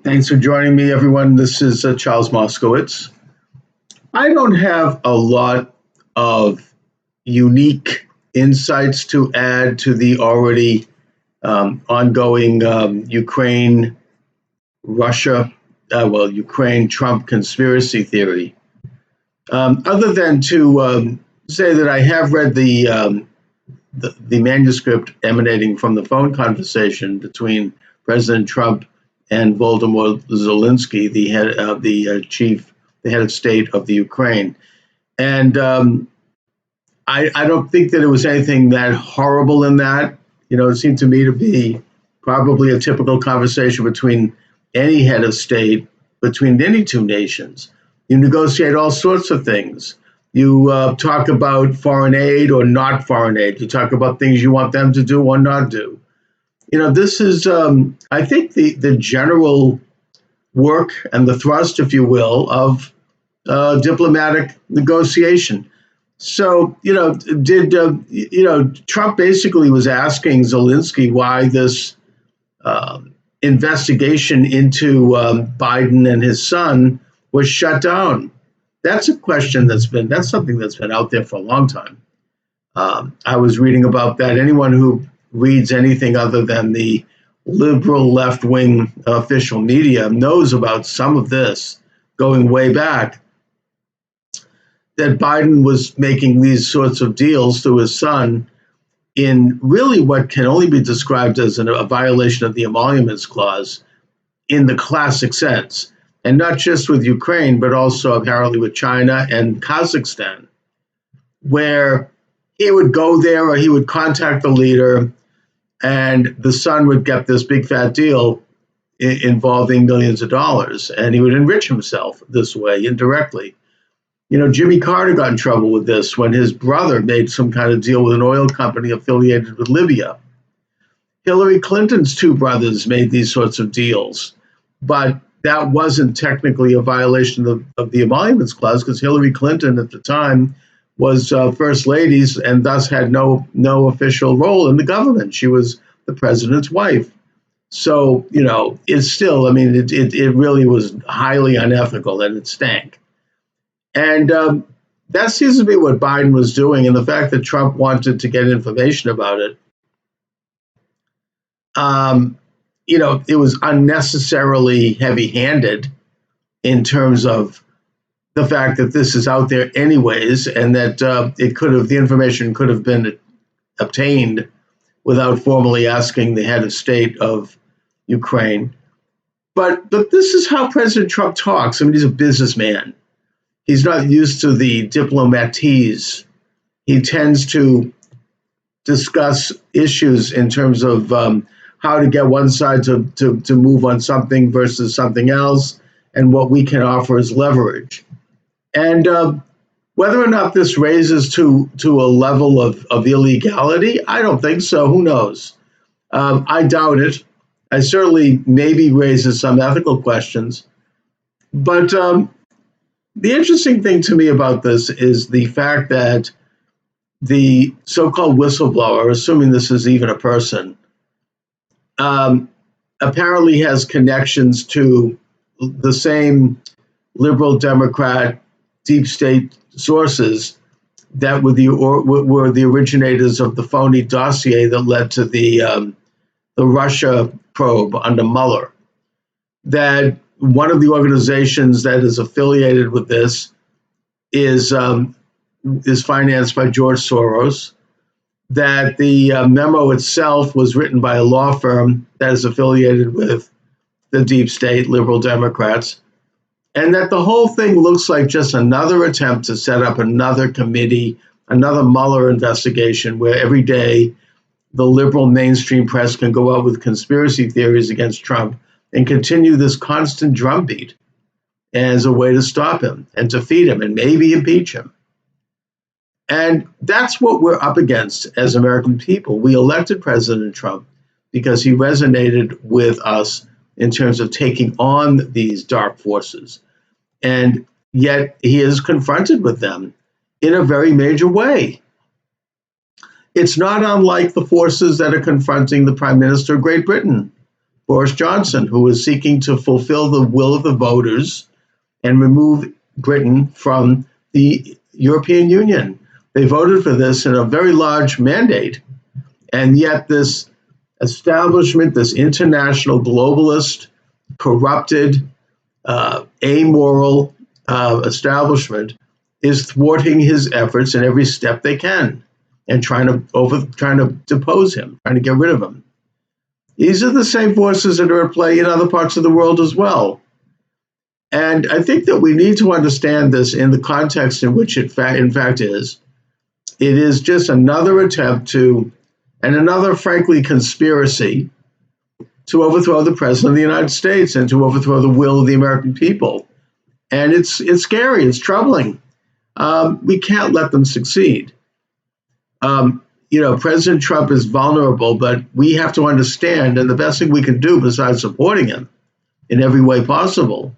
Thanks for joining me, everyone. This is Charles Moscowitz. I don't have a lot of unique insights to add to the already ongoing Ukraine Russia, Ukraine Trump conspiracy theory, other than to say that I have read the manuscript emanating from the phone conversation between President Trump and Volodymyr Zelensky, the head of the head of state of the Ukraine. And I don't think that it was anything that horrible in that. It seemed to me to be probably a typical conversation between any head of state, between any two nations. You negotiate all sorts of things. You talk about foreign aid or not foreign aid. You talk about things you want them to do or not do. This is, I think, the general work and the thrust, if you will, of diplomatic negotiation. So, Trump basically was asking Zelensky why this investigation into Biden and his son was shut down. That's a question that's something that's been out there for a long time. I was reading about that. Anyone who reads anything other than the liberal left-wing official media knows about some of this going way back, that Biden was making these sorts of deals to his son in really what can only be described as a violation of the emoluments clause in the classic sense. And not just with Ukraine, but also apparently with China and Kazakhstan, where he would go there or he would contact the leader and the son would get this big fat deal involving millions of dollars. And he would enrich himself this way indirectly. Jimmy Carter got in trouble with this when his brother made some kind of deal with an oil company affiliated with Libya. Hillary Clinton's two brothers made these sorts of deals, but that wasn't technically a violation of the emoluments clause because Hillary Clinton at the time was first lady and thus had no official role in the government. She was the president's wife. So, it's still, it really was highly unethical and it stank. And that seems to be what Biden was doing. And the fact that Trump wanted to get information about it, it was unnecessarily heavy-handed in terms of the fact that this is out there anyways, and that the information could have been obtained without formally asking the head of state of Ukraine. But this is how President Trump talks. He's a businessman. He's not used to the diplomatese. He tends to discuss issues in terms of how to get one side to move on something versus something else, and what we can offer as leverage. And whether or not this raises to a level of illegality, I don't think so. Who knows? I doubt it. I certainly maybe raises some ethical questions. But the interesting thing to me about this is the fact that the so-called whistleblower, assuming this is even a person, apparently has connections to the same liberal Democrat deep state sources that were the originators of the phony dossier that led to the Russia probe under Mueller. That one of the organizations that is affiliated with this is financed by George Soros. That the memo itself was written by a law firm that is affiliated with the deep state liberal Democrats, and that the whole thing looks like just another attempt to set up another committee, another Mueller investigation, where every day the liberal mainstream press can go out with conspiracy theories against Trump and continue this constant drumbeat as a way to stop him and defeat him and maybe impeach him. And that's what we're up against as American people. We elected President Trump because he resonated with us in terms of taking on these dark forces. And yet he is confronted with them in a very major way. It's not unlike the forces that are confronting the Prime Minister of Great Britain. Boris Johnson, who is seeking to fulfill the will of the voters and remove Britain from the European Union. They voted for this in a very large mandate. And yet this establishment, this international globalist, corrupted, amoral establishment is thwarting his efforts in every step they can and trying to depose him, trying to get rid of him. These are the same forces that are at play in other parts of the world as well. And I think that we need to understand this in the context in which it in fact is. It is just another attempt to, and another, frankly, conspiracy to overthrow the president of the United States and to overthrow the will of the American people. And it's scary, it's troubling. We can't let them succeed. President Trump is vulnerable, but we have to understand, and the best thing we can do besides supporting him in every way possible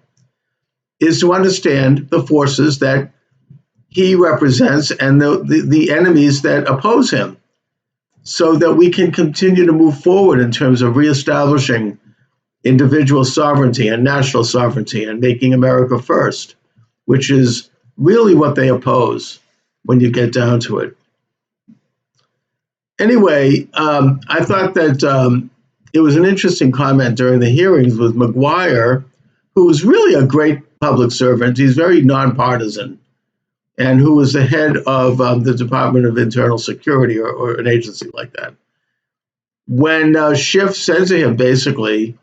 is to understand the forces that he represents and the enemies that oppose him, so that we can continue to move forward in terms of reestablishing individual sovereignty and national sovereignty and making America first, which is really what they oppose when you get down to it. Anyway, I thought that it was an interesting comment during the hearings with McGuire, who was really a great public servant. He's very nonpartisan, and who was the head of the Department of Internal Security or an agency like that. When Schiff said to him, basically,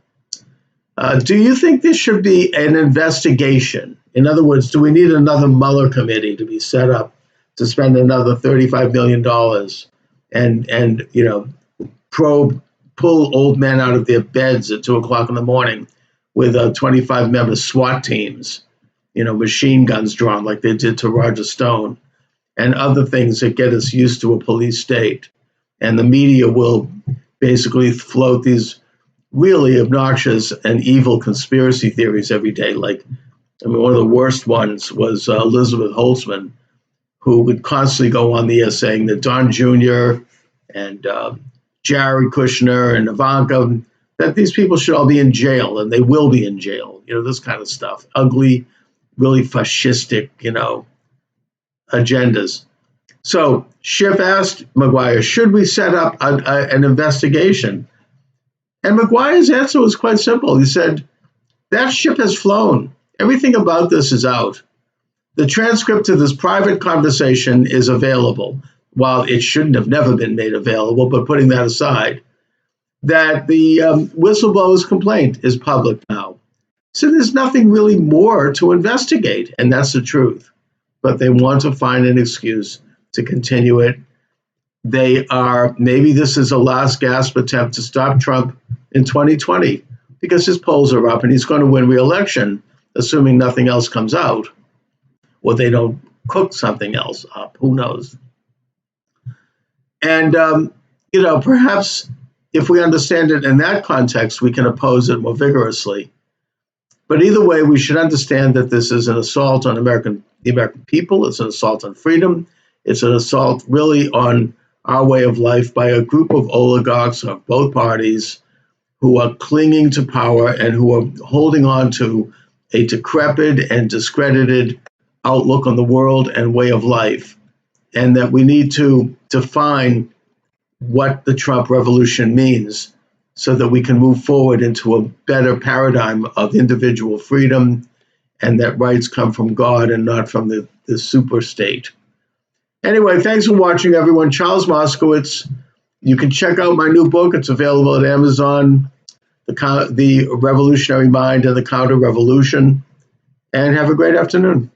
do you think this should be an investigation? In other words, do we need another Mueller committee to be set up to spend another $35 million and pull old men out of their beds at 2:00 in the morning with 25-member SWAT teams, machine guns drawn like they did to Roger Stone, and other things that get us used to a police state. And the media will basically float these really obnoxious and evil conspiracy theories every day. One of the worst ones was Elizabeth Holtzman, who would constantly go on the air saying that Don Jr. and Jared Kushner and Ivanka, that these people should all be in jail, and they will be in jail. This kind of stuff. Ugly, really fascistic, agendas. So Schiff asked McGuire, should we set up an investigation? And McGuire's answer was quite simple. He said, that ship has flown. Everything about this is out. The transcript of this private conversation is available. While it shouldn't have never been made available, but putting that aside, that the whistleblower's complaint is public now. So there's nothing really more to investigate, and that's the truth. But they want to find an excuse to continue it. Maybe this is a last gasp attempt to stop Trump in 2020, because his polls are up and he's going to win re-election, assuming nothing else comes out, or they don't cook something else up. Who knows? And, perhaps if we understand it in that context, we can oppose it more vigorously. But either way, we should understand that this is an assault on the American people. It's an assault on freedom. It's an assault really on our way of life by a group of oligarchs of both parties who are clinging to power and who are holding on to a decrepit and discredited outlook on the world and way of life. And that we need to define what the Trump revolution means so that we can move forward into a better paradigm of individual freedom, and that rights come from God and not from the super state. Anyway, thanks for watching, everyone. Charles Moscowitz. You can check out my new book. It's available at Amazon, The Revolutionary Mind and the Counter-Revolution. And have a great afternoon.